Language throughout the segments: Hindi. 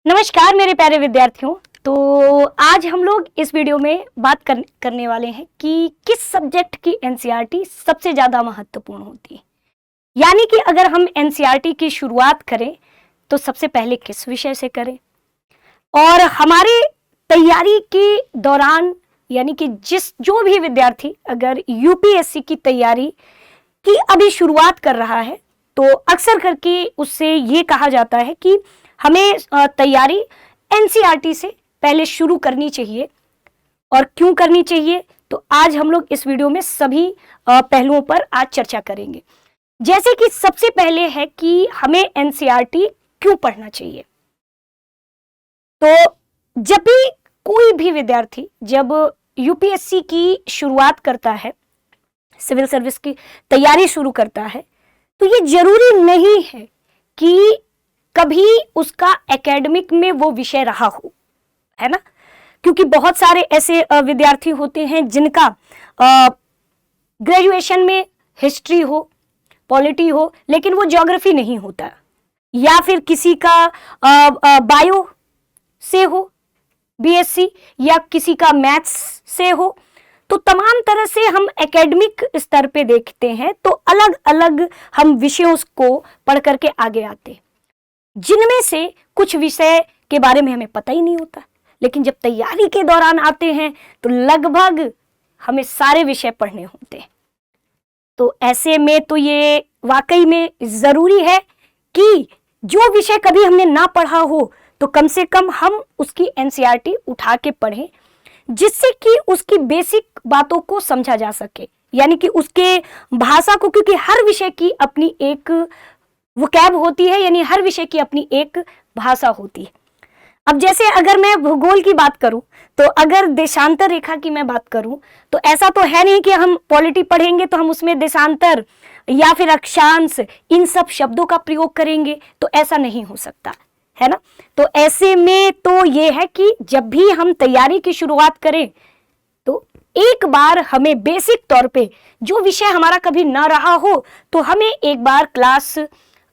नमस्कार मेरे प्यारे विद्यार्थियों। तो आज हम लोग इस वीडियो में बात करने वाले हैं कि किस सब्जेक्ट की एनसीईआरटी सबसे ज़्यादा महत्वपूर्ण होती है। यानी कि अगर हम एनसीईआरटी की शुरुआत करें तो सबसे पहले किस विषय से करें, और हमारे तैयारी के दौरान यानी कि जो भी विद्यार्थी अगर यूपीएससी की तैयारी की अभी शुरुआत कर रहा है तो अक्सर करके उससे ये कहा जाता है कि हमें तैयारी एनसीईआरटी से पहले शुरू करनी चाहिए। और क्यों करनी चाहिए, तो आज हम लोग इस वीडियो में सभी पहलुओं पर आज चर्चा करेंगे। जैसे कि सबसे पहले है कि हमें एनसीईआरटी क्यों पढ़ना चाहिए। तो जब भी कोई भी विद्यार्थी जब यूपीएससी की शुरुआत करता है, सिविल सर्विस की तैयारी शुरू करता है, तो ये जरूरी नहीं है कि कभी उसका एकेडमिक में वो विषय रहा हो, है ना। क्योंकि बहुत सारे ऐसे विद्यार्थी होते हैं जिनका ग्रेजुएशन में हिस्ट्री हो, पॉलिटी हो, लेकिन वो ज्योग्राफी नहीं होता, या फिर किसी का बायो से हो बीएससी, या किसी का मैथ्स से हो। तो तमाम तरह से हम एकेडमिक स्तर पे देखते हैं तो अलग अलग हम विषयों को पढ़ करके आगे आते हैं, जिनमें से कुछ विषय के बारे में हमें पता ही नहीं होता, लेकिन जब तैयारी के दौरान आते हैं तो लगभग हमें सारे विषय पढ़ने होते हैं। तो ऐसे में तो ये वाकई में जरूरी है कि जो विषय कभी हमने ना पढ़ा हो तो कम से कम हम उसकी एनसीईआरटी उठा के पढ़ें, जिससे कि उसकी बेसिक बातों को समझा जा सके, यानी कि उसके भाषा को, क्योंकि हर विषय की अपनी एक वोकैब होती है, यानी हर विषय की अपनी एक भाषा होती है। अब जैसे अगर मैं भूगोल की बात करूं, तो अगर देशांतर रेखा की मैं बात करूं, तो ऐसा तो है नहीं कि हम पॉलिटी पढ़ेंगे तो हम उसमें देशांतर या फिर अक्षांश इन सब शब्दों का प्रयोग करेंगे, तो ऐसा नहीं हो सकता, है ना। तो ऐसे में तो ये है कि जब भी हम तैयारी की शुरुआत करें तो एक बार हमें बेसिक तौर पे जो विषय हमारा कभी ना रहा हो तो हमें एक बार क्लास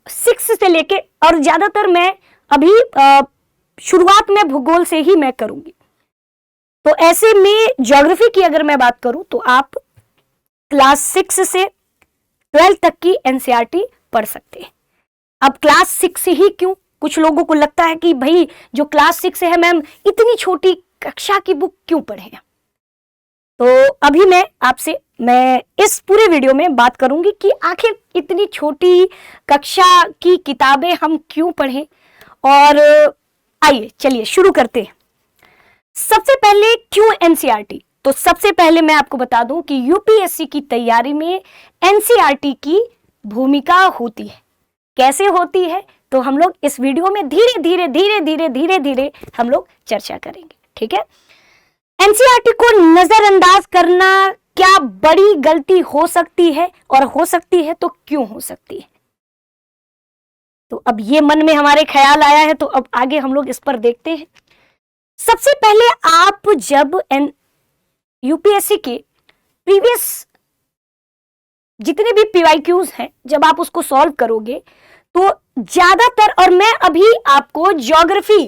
6 से लेके, और ज्यादातर मैं अभी शुरुआत में भूगोल से ही मैं करूंगी। तो ऐसे में ज्योग्राफी की अगर मैं बात करूं तो आप क्लास 6 से 12 तक की एनसीईआरटी पढ़ सकते हैं। अब क्लास 6 ही क्यों, कुछ लोगों को लगता है कि भाई जो क्लास 6 है मैम इतनी छोटी कक्षा की बुक क्यों पढ़े। तो अभी मैं इस पूरे वीडियो में बात करूंगी कि आखिर इतनी छोटी कक्षा की किताबें हम क्यों पढ़ें। और आइए चलिए शुरू करते हैं। सबसे पहले क्यों एनसीईआरटी, तो सबसे पहले मैं आपको बता दूं कि यूपीएससी की तैयारी में एनसीईआरटी की भूमिका होती है। कैसे होती है तो हम लोग इस वीडियो में धीरे धीरे हम लोग चर्चा करेंगे, ठीक है। एनसीईआरटी को नजरअंदाज करना क्या बड़ी गलती हो सकती है, और हो सकती है तो क्यों हो सकती है। तो अब ये मन में हमारे ख्याल आया है, तो अब आगे हम लोग इस पर देखते हैं। सबसे पहले आप जब यूपीएससी के प्रीवियस जितने भी पीवाईक्यूज हैं, जब आप उसको सॉल्व करोगे तो ज्यादातर, और मैं अभी आपको ज्योग्राफी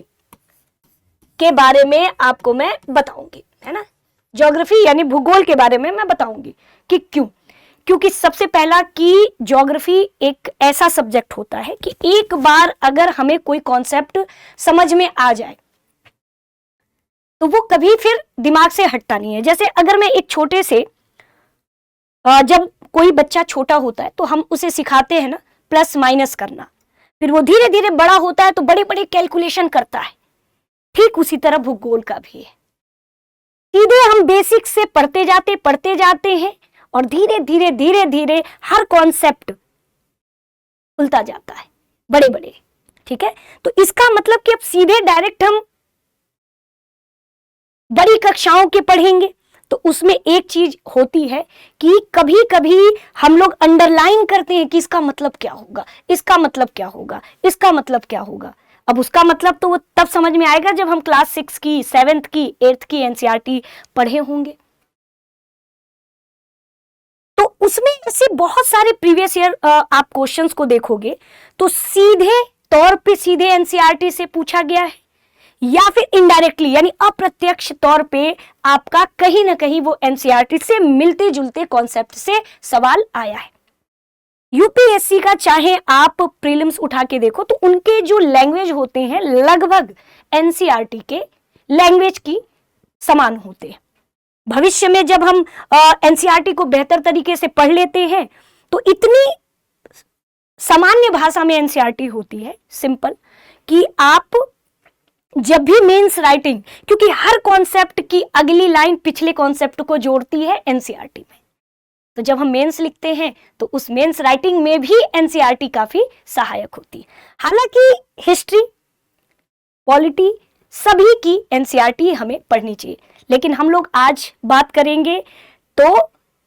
के बारे में आपको मैं बताऊंगी, है ना। ज्योग्राफी यानी भूगोल के बारे में मैं बताऊंगी कि क्यों। क्योंकि सबसे पहला कि ज्योग्राफी एक ऐसा सब्जेक्ट होता है कि एक बार अगर हमें कोई कॉन्सेप्ट समझ में आ जाए तो वो कभी फिर दिमाग से हटता नहीं है। जैसे अगर मैं एक छोटे से, जब कोई बच्चा छोटा होता है तो हम उसे सिखाते हैं ना प्लस माइनस करना, फिर वो धीरे धीरे बड़ा होता है तो बड़े बड़े कैलकुलेशन करता है। ठीक उसी तरह भूगोल का भी है, सीधे हम बेसिक से पढ़ते जाते हैं और धीरे धीरे हर कॉन्सेप्ट खुलता जाता है, बड़े बड़े, ठीक है। तो इसका मतलब कि अब सीधे डायरेक्ट हम बड़ी कक्षाओं के पढ़ेंगे तो उसमें एक चीज होती है कि कभी कभी हम लोग अंडरलाइन करते हैं कि इसका मतलब क्या होगा, इसका मतलब क्या होगा, इसका मतलब क्या होगा। अब उसका मतलब तो वो तब समझ में आएगा जब हम क्लास 6 की, 7th की, 8th की एनसीईआरटी पढ़े होंगे। तो उसमें ऐसे बहुत सारे प्रीवियस ईयर आप क्वेश्चंस को देखोगे तो सीधे तौर पे सीधे एनसीईआरटी से पूछा गया है, या फिर इनडायरेक्टली यानी अप्रत्यक्ष तौर पे आपका कहीं ना कहीं वो एनसीईआरटी से मिलते जुलते कॉन्सेप्ट से सवाल आया है। यूपीएससी का चाहे आप प्रीलिम्स उठा के देखो तो उनके जो लैंग्वेज होते हैं लगभग एनसीईआरटी के लैंग्वेज की समान होते हैं। भविष्य में जब हम एनसीईआरटी को बेहतर तरीके से पढ़ लेते हैं तो इतनी सामान्य भाषा में एनसीईआरटी होती है, सिंपल, कि आप जब भी मेंस राइटिंग, क्योंकि हर कॉन्सेप्ट की अगली लाइन पिछले कॉन्सेप्ट को जोड़ती है एनसीईआरटी में, तो जब हम मेंस लिखते हैं तो उस मेंस राइटिंग में भी एनसीईआरटी काफी सहायक होती है। हालांकि हिस्ट्री, पॉलिटी सभी की एनसीईआरटी हमें पढ़नी चाहिए, लेकिन हम लोग आज बात करेंगे तो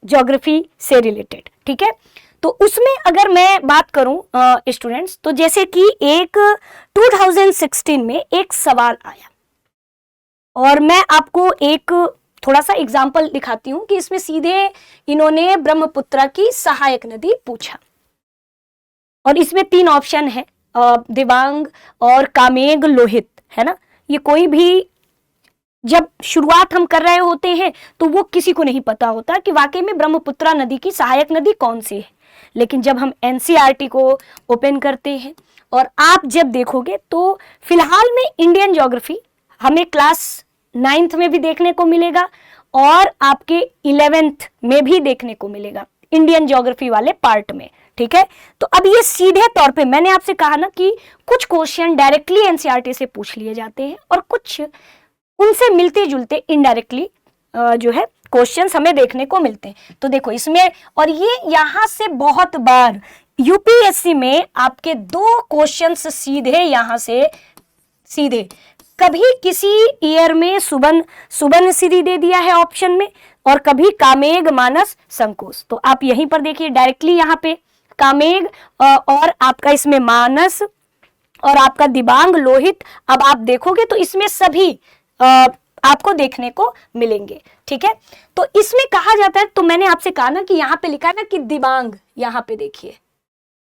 ज्योग्राफी से रिलेटेड, ठीक है। तो उसमें अगर मैं बात करूं स्टूडेंट्स, तो जैसे कि एक 2016 में एक सवाल आया और मैं आपको एक थोड़ा सा एग्जाम्पल दिखाती हूं कि इसमें सीधे इन्होंने ब्रह्मपुत्र की सहायक नदी पूछा और इसमें 3 ऑप्शन है, दिबांग और कामेग, लोहित, है ना। ये कोई भी जब शुरुआत हम कर रहे होते हैं तो वो किसी को नहीं पता होता कि वाकई में ब्रह्मपुत्र नदी की सहायक नदी कौन सी है, लेकिन जब हम एनसीईआरटी को ओपन करते हैं और आप जब देखोगे तो फिलहाल में इंडियन ज्योग्राफी हमें क्लास 9th में भी देखने को मिलेगा और आपके 11th में भी देखने को मिलेगा इंडियन ज्योग्राफी वाले पार्ट में, ठीक है। तो अब ये सीधे तौर पे मैंने आपसे कहा ना कि कुछ क्वेश्चन डायरेक्टली एनसीईआरटी से पूछ लिए जाते हैं और कुछ उनसे मिलते जुलते इनडायरेक्टली जो है क्वेश्चंस हमें देखने को मिलते हैं। तो देखो इसमें, और ये यहां से बहुत बार यूपीएससी में आपके 2 क्वेश्चंस सीधे यहां से सीधे, कभी किसी ईयर में सुबनसिरी दे दिया है ऑप्शन में और कभी कामेग, मानस, संकोच। तो आप यहीं पर देखिए डायरेक्टली यहाँ पे कामेग और आपका इसमें मानस और आपका दिबांग, लोहित, अब आप देखोगे तो इसमें सभी आपको देखने को मिलेंगे, ठीक है। तो इसमें कहा जाता है, तो मैंने आपसे कहा ना कि यहाँ पे लिखा है ना कि दिबांग, यहाँ पे देखिए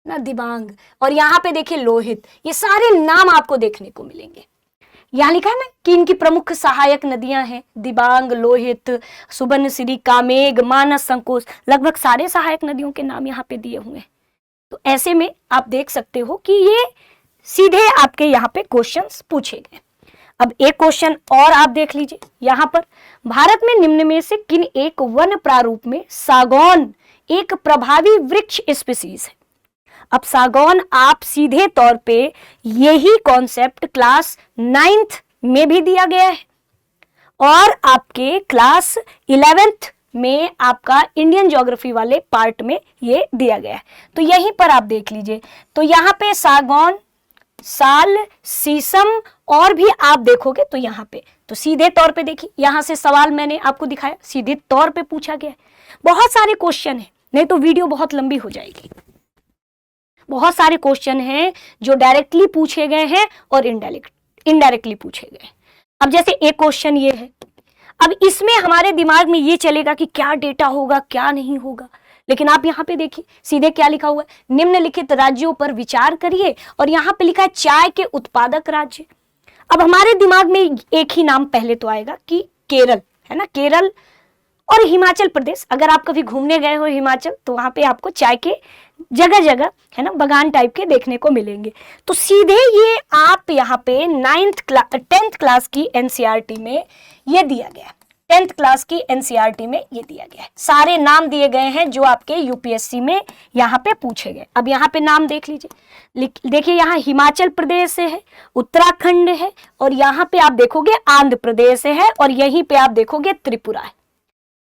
ना दिबांग, और यहाँ पे देखिए लोहित, ये सारे नाम आपको देखने को मिलेंगे। यहाँ लिखा है ना कि इनकी प्रमुख सहायक नदियां हैं दिबांग, लोहित, सुबनसिरी, कामेग, मानस, संकोच, लगभग सारे सहायक नदियों के नाम यहाँ पे दिए हुए हैं। तो ऐसे में आप देख सकते हो कि ये सीधे आपके यहाँ पे क्वेश्चंस पूछे गए। अब एक क्वेश्चन और आप देख लीजिए यहाँ पर, भारत में निम्न में से किन एक वन प्रारूप में सागौन एक प्रभावी वृक्ष स्पीसीज है। अब सागौन आप सीधे तौर पे यही कॉन्सेप्ट क्लास 9th में भी दिया गया है और आपके क्लास 11th में आपका इंडियन ज्योग्राफी वाले पार्ट में ये दिया गया है। तो यहीं पर आप देख लीजिए, तो यहाँ पे सागौन, साल, शीशम और भी आप देखोगे तो यहाँ पे तो सीधे तौर पे देखिए, यहाँ से सवाल मैंने आपको दिखाया, सीधे तौर पे पूछा गया है। बहुत सारे क्वेश्चन है, नहीं तो वीडियो बहुत लंबी हो जाएगी। बहुत सारे क्वेश्चन हैं जो डायरेक्टली पूछे गए हैं और इनडायरेक्टली पूछे गए। अब जैसे एक क्वेश्चन ये है, अब इसमें हमारे दिमाग में ये चलेगा कि क्या डेटा होगा क्या नहीं होगा, लेकिन आप यहाँ पे देखिए सीधे क्या लिखा हुआ है, निम्नलिखित राज्यों पर विचार करिए, और यहाँ पे लिखा है चाय के उत्पादक राज्य। अब हमारे दिमाग में एक ही नाम पहले तो आएगा कि केरल, है ना, केरल और हिमाचल प्रदेश। अगर आप कभी घूमने गए हो हिमाचल तो वहां पे आपको चाय के जगह जगह, है ना, बागान टाइप के देखने को मिलेंगे। तो सीधे ये आप यहाँ पे 10th क्लास की एनसीईआरटी में ये दिया गया है, 10th क्लास की एनसीईआरटी में ये दिया गया है, सारे नाम दिए गए हैं जो आपके यूपीएससी में यहाँ पे पूछे गए। अब यहाँ पे नाम देख लीजिए, देखिए यहाँ हिमाचल प्रदेश है, उत्तराखंड है, और यहाँ पे आप देखोगे आंध्र प्रदेश है, और यहीं पे आप देखोगे त्रिपुरा है।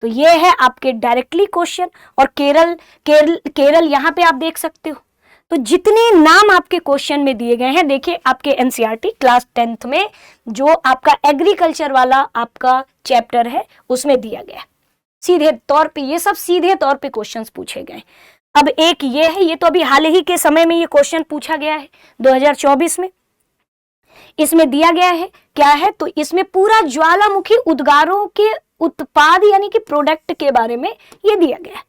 तो ये है आपके डायरेक्टली क्वेश्चन, और केरल यहाँ पे आप देख सकते हो। तो जितने नाम आपके क्वेश्चन में दिए गए हैं, देखिए आपके एनसीईआरटी क्लास 10th में जो आपका एग्रीकल्चर वाला आपका चैप्टर है उसमें दिया गया सीधे तौर पे, ये सब सीधे तौर पे क्वेश्चंस पूछे गए। अब एक ये है, ये तो अभी हाल ही के समय में ये क्वेश्चन पूछा गया है 2024 में। इसमें दिया गया है क्या है, तो इसमें पूरा ज्वालामुखी उद्गारों के उत्पाद यानी कि प्रोडक्ट के बारे में ये दिया गया है।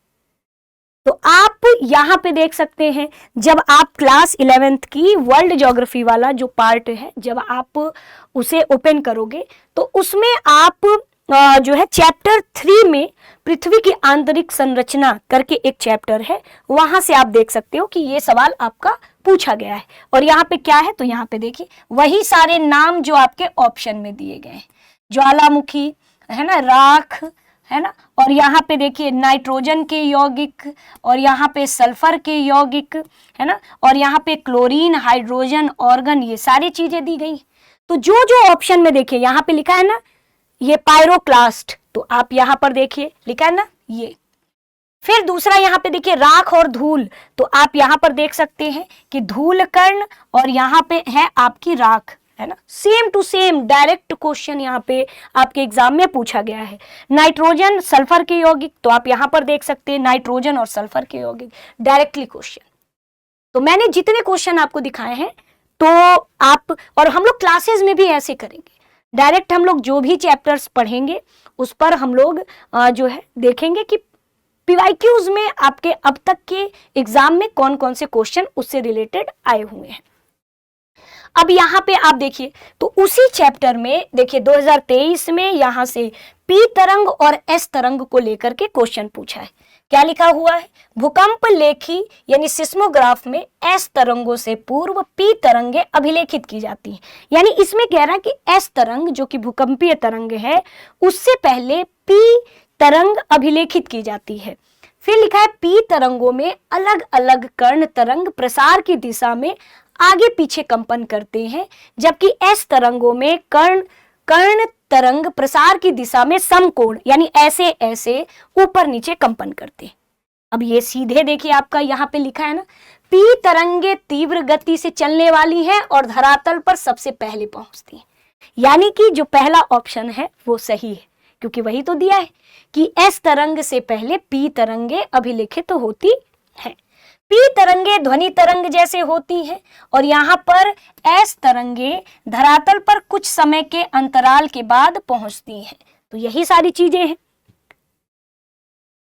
तो आप यहाँ पे देख सकते हैं, जब आप क्लास 11th की वर्ल्ड ज्योग्राफी वाला जो पार्ट है, जब आप उसे ओपन करोगे तो उसमें आप जो है चैप्टर 3 में पृथ्वी की आंतरिक संरचना करके एक चैप्टर है, वहां से आप देख सकते हो कि ये सवाल आपका पूछा गया है। और यहाँ पे क्या है, तो यहाँ पे देखिए वही सारे नाम जो आपके ऑप्शन में दिए गए हैं, ज्वालामुखी है ना, राख है ना, और यहाँ पे देखिए नाइट्रोजन के यौगिक, और यहाँ पे सल्फर के यौगिक है ना, और यहाँ पे क्लोरीन, हाइड्रोजन, ऑर्गन, ये सारी चीजें दी गई। तो जो जो ऑप्शन में देखिए यहाँ पे लिखा है ना ये पायरोक्लास्ट, तो आप यहाँ पर देखिए लिखा है ना ये। फिर दूसरा यहाँ पे देखिए राख और धूल, तो आप यहाँ पर देख सकते हैं कि धूल कण, और यहाँ पे है आपकी राख, है ना, same to same direct question यहाँ पे आपके एग्जाम में पूछा गया है। नाइट्रोजन, सल्फर के यौगिक, तो आप यहाँ पर देख सकते हैं नाइट्रोजन और सल्फर के यौगिक, डायरेक्टली क्वेश्चन। तो मैंने जितने क्वेश्चन आपको दिखाए हैं, तो आप, और हम लोग क्लासेस में भी ऐसे करेंगे, डायरेक्ट हम लोग जो भी चैप्टर्स पढ़ेंगे उस पर हम लोग जो है देखेंगे कि पीवाईक्यूज में आपके अब तक के एग्जाम में कौन कौन से क्वेश्चन उससे रिलेटेड आए हुए हैं। अब यहाँ पे आप देखिए, तो उसी चैप्टर में देखिए 2023 में यहाँ से पी तरंग और एस तरंग को लेकर के क्वेश्चन पूछा है। क्या लिखा हुआ है, भूकंप लेखी यानी सिस्मोग्राफ में एस तरंगों से पूर्व पी तरंगे अभिलेखित की जाती हैं। यानी इसमें कह रहा है कि एस तरंग जो कि भूकंपीय तरंग है, उससे पहले पी तरंग अभिलेखित की जाती है। फिर लिखा है पी तरंगों में अलग अलग कर्ण तरंग प्रसार की दिशा में आगे पीछे कंपन करते हैं, जबकि एस तरंगों में कर्ण तरंग प्रसार की दिशा में समकोण यानी ऐसे ऐसे ऊपर नीचे कंपन करते हैं। अब ये सीधे देखिए आपका यहाँ पे लिखा है ना, पी तरंगे तीव्र गति से चलने वाली हैं और धरातल पर सबसे पहले पहुंचती हैं। यानी कि जो पहला ऑप्शन है वो सही है, क्योंकि वही तो दिया है कि एस तरंग से पहले पी तरंगे अभिलेखित होती हैं। पी तरंगे ध्वनि तरंग जैसे होती हैं, और यहाँ पर एस तरंगे धरातल पर कुछ समय के अंतराल के बाद पहुंचती हैं। तो यही सारी चीजें हैं।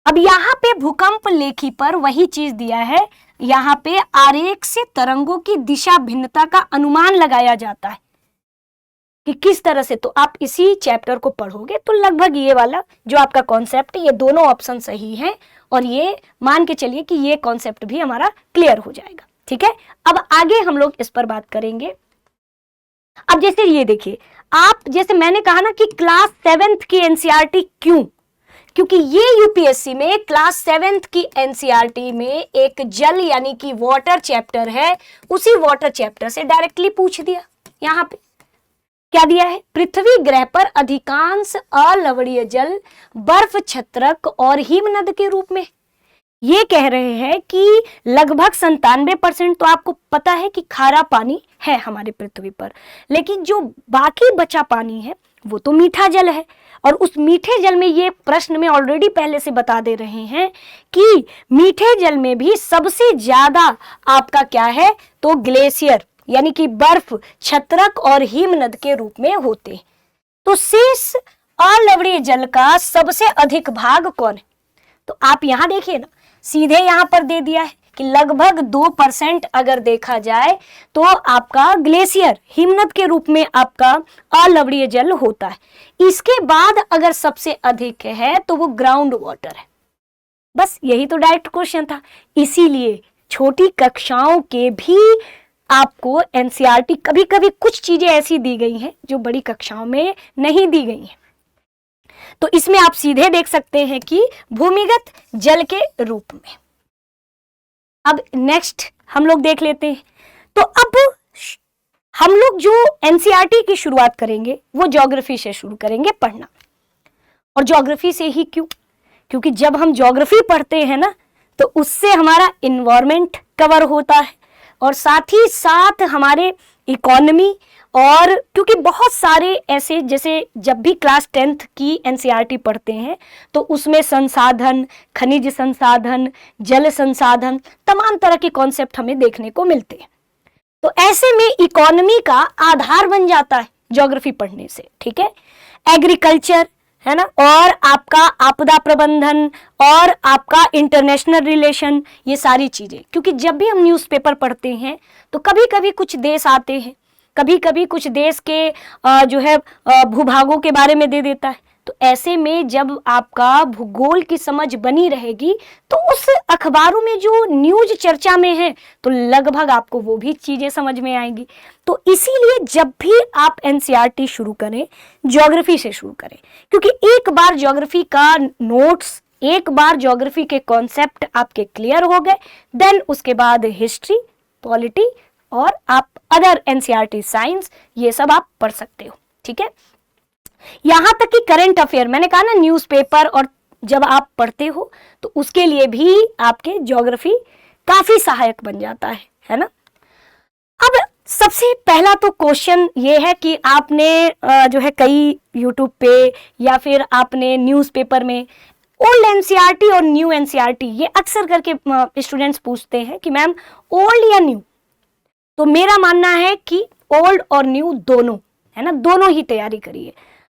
अब यहाँ पे भूकंप लेखी पर वही चीज दिया है, यहाँ पे आरेख से तरंगों की दिशा भिन्नता का अनुमान लगाया जाता है कि किस तरह से। तो आप इसी चैप्टर को पढ़ोगे तो लगभग ये वाला जो आपका कॉन्सेप्ट है, ये दोनों ऑप्शन सही हैं, और ये मान के चलिए कि ये कॉन्सेप्ट भी हमारा क्लियर हो जाएगा। ठीक है, अब आगे हम लोग इस पर बात करेंगे। अब जैसे ये देखिए, आप जैसे मैंने कहा ना कि क्लास 7th की एनसीईआरटी क्यों, क्योंकि ये यूपीएससी में क्लास 7th की एनसीईआरटी में एक जल यानी कि वाटर चैप्टर है, उसी वाटर चैप्टर से डायरेक्टली पूछ दिया। यहाँ पे क्या दिया है, पृथ्वी ग्रह पर अधिकांश अलवणीय जल बर्फ छत्रक और हिमनद के रूप में। ये कह रहे हैं कि लगभग 97% तो आपको पता है कि खारा पानी है हमारे पृथ्वी पर, लेकिन जो बाकी बचा पानी है वो तो मीठा जल है। और उस मीठे जल में ये प्रश्न में ऑलरेडी पहले से बता दे रहे हैं कि मीठे जल में भी सबसे ज्यादा आपका क्या है, तो ग्लेशियर यानी कि बर्फ छत्रक और हिमनद के रूप में होते। तो शेष अलवणीय जल का सबसे अधिक भाग कौन है, तो आप यहां देखिए ना, सीधे यहां पर दे दिया है कि लगभग 2% अगर देखा जाए तो आपका ग्लेशियर हिमनद के रूप में आपका अलवणीय जल होता है। इसके बाद अगर सबसे अधिक है तो वो ग्राउंड वाटर है। बस यही तो डायरेक्ट क्वेश्चन था। इसीलिए छोटी कक्षाओं के भी आपको एनसीईआरटी कभी कभी कुछ चीजें ऐसी दी गई हैं जो बड़ी कक्षाओं में नहीं दी गई हैं। तो इसमें आप सीधे देख सकते हैं कि भूमिगत जल के रूप में। अब नेक्स्ट हम लोग देख लेते हैं। तो अब हम लोग जो एनसीईआरटी की शुरुआत करेंगे वो ज्योग्राफी से शुरू करेंगे पढ़ना। और ज्योग्राफी से ही क्यों, क्योंकि जब हम ज्योग्राफी पढ़ते हैं ना तो उससे हमारा एनवायरनमेंट कवर होता है, और साथ ही साथ हमारे इकोनॉमी, और क्योंकि बहुत सारे ऐसे, जैसे जब भी क्लास 10th की एनसीईआरटी पढ़ते हैं तो उसमें संसाधन, खनिज संसाधन, जल संसाधन, तमाम तरह के कॉन्सेप्ट हमें देखने को मिलते हैं। तो ऐसे में इकोनॉमी का आधार बन जाता है ज्योग्राफी पढ़ने से। ठीक है, एग्रीकल्चर, है ना, और आपका आपदा प्रबंधन और आपका इंटरनेशनल रिलेशन, ये सारी चीजें। क्योंकि जब भी हम न्यूज़पेपर पढ़ते हैं तो कभी कभी कुछ देश आते हैं, कभी कभी कुछ देश के जो है भूभागों के बारे में दे देता है। तो ऐसे में जब आपका भूगोल की समझ बनी रहेगी तो उस अखबारों में जो न्यूज चर्चा में है तो लगभग आपको वो भी चीजें समझ में आएंगी। तो इसीलिए जब भी आप एनसीईआरटी शुरू करें, ज्योग्राफी से शुरू करें, क्योंकि एक बार ज्योग्राफी का नोट्स, एक बार ज्योग्राफी के कॉन्सेप्ट आपके क्लियर हो गए, देन उसके बाद हिस्ट्री, पॉलिटी और आप अदर एनसीईआरटी साइंस, ये सब आप पढ़ सकते हो। ठीक है, यहां तक कि करंट अफेयर, मैंने कहा ना न्यूज़पेपर, और जब आप पढ़ते हो तो उसके लिए भी आपके ज्योग्राफी काफी सहायक बन जाता है ना। अब सबसे पहला तो क्वेश्चन ये है कि आपने जो है कई यूट्यूब पे या फिर आपने न्यूज़पेपर में ओल्ड एनसीईआरटी और न्यू एनसीईआरटी, ये अक्सर करके स्टूडेंट्स पूछते हैं कि मैम ओल्ड या न्यू। तो मेरा मानना है कि ओल्ड और न्यू दोनों, है ना, दोनों ही तैयारी करिए।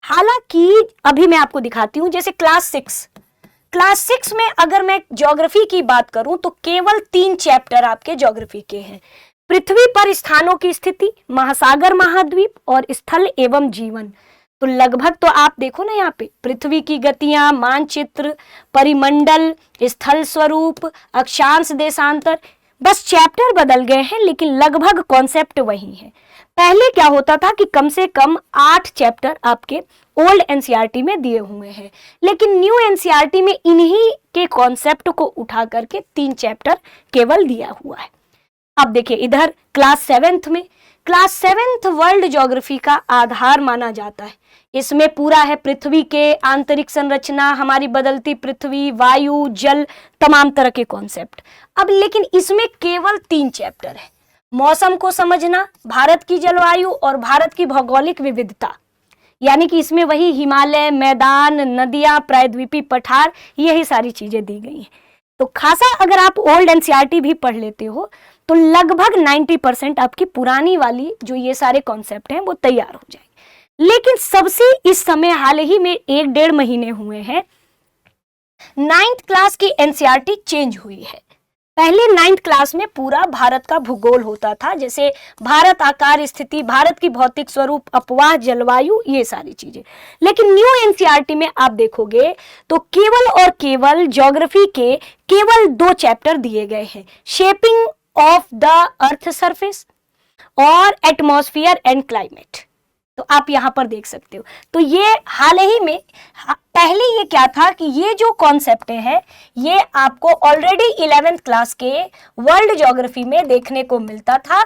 हालांकि अभी मैं आपको दिखाती हूं, जैसे क्लास 6 में अगर मैं ज्योग्राफी की बात करूं तो केवल 3 चैप्टर आपके ज्योग्राफी के हैं। पृथ्वी पर स्थानों की स्थिति, महासागर महाद्वीप और स्थल एवं जीवन। तो लगभग तो आप देखो ना यहाँ पे पृथ्वी की गतियां, मानचित्र, परिमंडल, स्थल स्वरूप, अक्षांश देशांतर, बस चैप्टर बदल गए हैं लेकिन लगभग कॉन्सेप्ट वही है। पहले क्या होता था कि कम से कम 8 चैप्टर आपके ओल्ड एनसीईआरटी में दिए हुए हैं, लेकिन न्यू एनसीईआरटी में इन्हीं के कॉन्सेप्ट को उठा करके 3 चैप्टर केवल दिया हुआ है। अब देखिए इधर क्लास 7th वर्ल्ड ज्योग्राफी का आधार माना जाता है। इसमें पूरा है पृथ्वी के आंतरिक संरचना, हमारी बदलती पृथ्वी, वायु, जल, तमाम तरह के कॉन्सेप्ट। अब लेकिन इसमें केवल 3 चैप्टर है। मौसम को समझना, भारत की जलवायु और भारत की भौगोलिक विविधता, यानी कि इसमें वही हिमालय, मैदान, नदियां, प्रायद्वीपीय पठार, यही सारी चीजें दी गई हैं। तो खासा अगर आप ओल्ड एनसीईआरटी भी पढ़ लेते हो तो लगभग 90% आपकी पुरानी वाली जो ये सारे कॉन्सेप्ट हैं वो तैयार हो जाएंगे। लेकिन सबसे इस समय हाल ही में 1-1.5 महीने हुए हैं 9th क्लास की एनसीईआरटी चेंज हुई है। पहले 9th क्लास में पूरा भारत का भूगोल होता था, जैसे भारत आकार स्थिति, भारत की भौतिक स्वरूप, अपवाह, जलवायु, ये सारी चीजें। लेकिन न्यू एनसीईआरटी में आप देखोगे तो केवल और केवल ज्योग्राफी के केवल 2 चैप्टर दिए गए हैं, shaping of the earth surface और एटमॉस्फेयर एंड क्लाइमेट। तो आप यहां पर देख सकते हो। तो ये हाल ही में, पहले ये क्या था कि ये जो कॉन्सेप्ट है ये आपको ऑलरेडी 11th क्लास के वर्ल्ड ज्योग्राफी में देखने को मिलता था,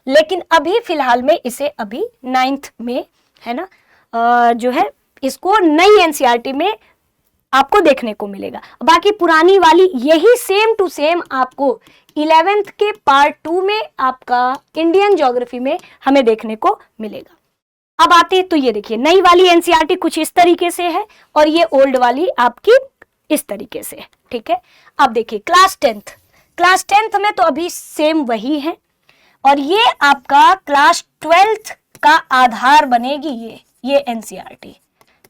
लेकिन अभी फिलहाल में इसे अभी 9th में, है ना, जो है इसको नई एनसीईआरटी में आपको देखने को मिलेगा। बाकी पुरानी वाली यही सेम टू सेम आपको 11th के पार्ट 2 में आपका इंडियन ज्योग्राफी में हमें देखने को मिलेगा। अब आते हैं तो ये देखिए नई वाली एनसीईआरटी कुछ इस तरीके से है और ये ओल्ड वाली आपकी इस तरीके से है। ठीक है, अब देखिए क्लास 10th में तो अभी सेम वही है और ये आपका क्लास 12th का आधार बनेगी ये एनसीईआरटी।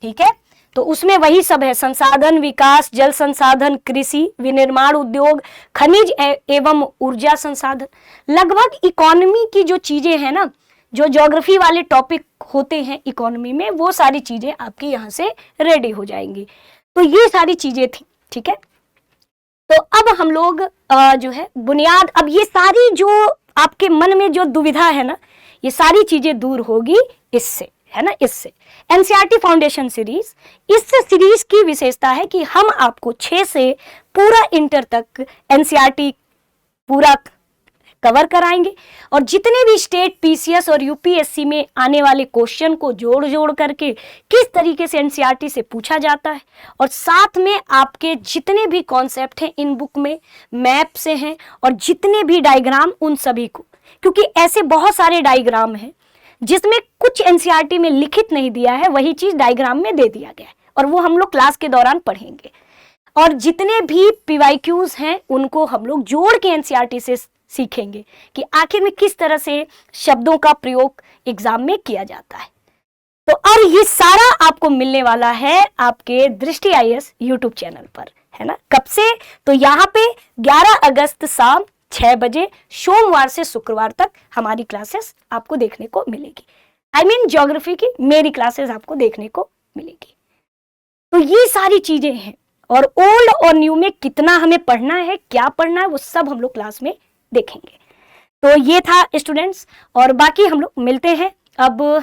ठीक है, तो उसमें वही सब है, संसाधन विकास, जल संसाधन, कृषि, विनिर्माण उद्योग, खनिज एवं ऊर्जा संसाधन, लगभग इकोनॉमी की जो चीजें हैं ना, जो ज्योग्राफी वाले टॉपिक होते हैं इकोनॉमी में, वो सारी चीजें आपकी यहाँ से रेडी हो जाएंगी। तो ये सारी चीजें थी। ठीक है, तो अब हम लोग जो है बुनियाद, अब ये सारी जो आपके मन में जो दुविधा है ना, ये सारी चीजें दूर होगी इससे, है ना, इससे। एनसीईआरटी फाउंडेशन सीरीज, इस सीरीज की विशेषता है कि हम आपको 6 से पूरा इंटर तक एनसीईआरटी पूरा कवर कराएंगे और जितने भी स्टेट पीसीएस और यूपीएससी में आने वाले क्वेश्चन को जोड़ करके किस तरीके से एनसीईआरटी से पूछा जाता है, और साथ में आपके जितने भी कॉन्सेप्ट हैं इन बुक में मैप से हैं, और जितने भी डायग्राम उन सभी को, क्योंकि ऐसे बहुत सारे डायग्राम हैं जिसमें कुछ एनसीईआरटी में लिखित नहीं दिया है, वही चीज डायग्राम में दे दिया गया है और वो हम लोग क्लास के दौरान पढ़ेंगे। और जितने भी पीवाईक्यूज हैं उनको हम लोग जोड़ के एनसीईआरटी से सीखेंगे कि आखिर में किस तरह से शब्दों का प्रयोग एग्जाम में किया जाता है। तो और ये सारा आपको मिलने वाला है आपके दृष्टि आईएएस यूट्यूब चैनल पर, है ना। कब से? तो यहाँ पे 11 अगस्त शाम 6 बजे सोमवार से शुक्रवार तक हमारी क्लासेस आपको देखने को मिलेगी। आई मीन ज्योग्राफी की मेरी क्लासेस आपको देखने को मिलेगी। तो ये सारी चीजें हैं, और ओल्ड और न्यू में कितना हमें पढ़ना है, क्या पढ़ना है, वो सब हम लोग क्लास में देखेंगे। तो ये था स्टूडेंट्स, और बाकी हम लोग मिलते हैं अब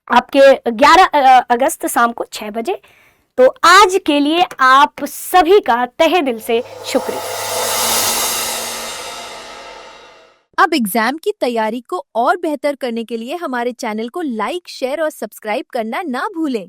आपके 11 अगस्त शाम को 6 बजे। तो आज के लिए आप सभी का तहे दिल से शुक्रिया। अब एग्जाम की तैयारी को और बेहतर करने के लिए हमारे चैनल को लाइक, शेयर और सब्सक्राइब करना ना भूलें।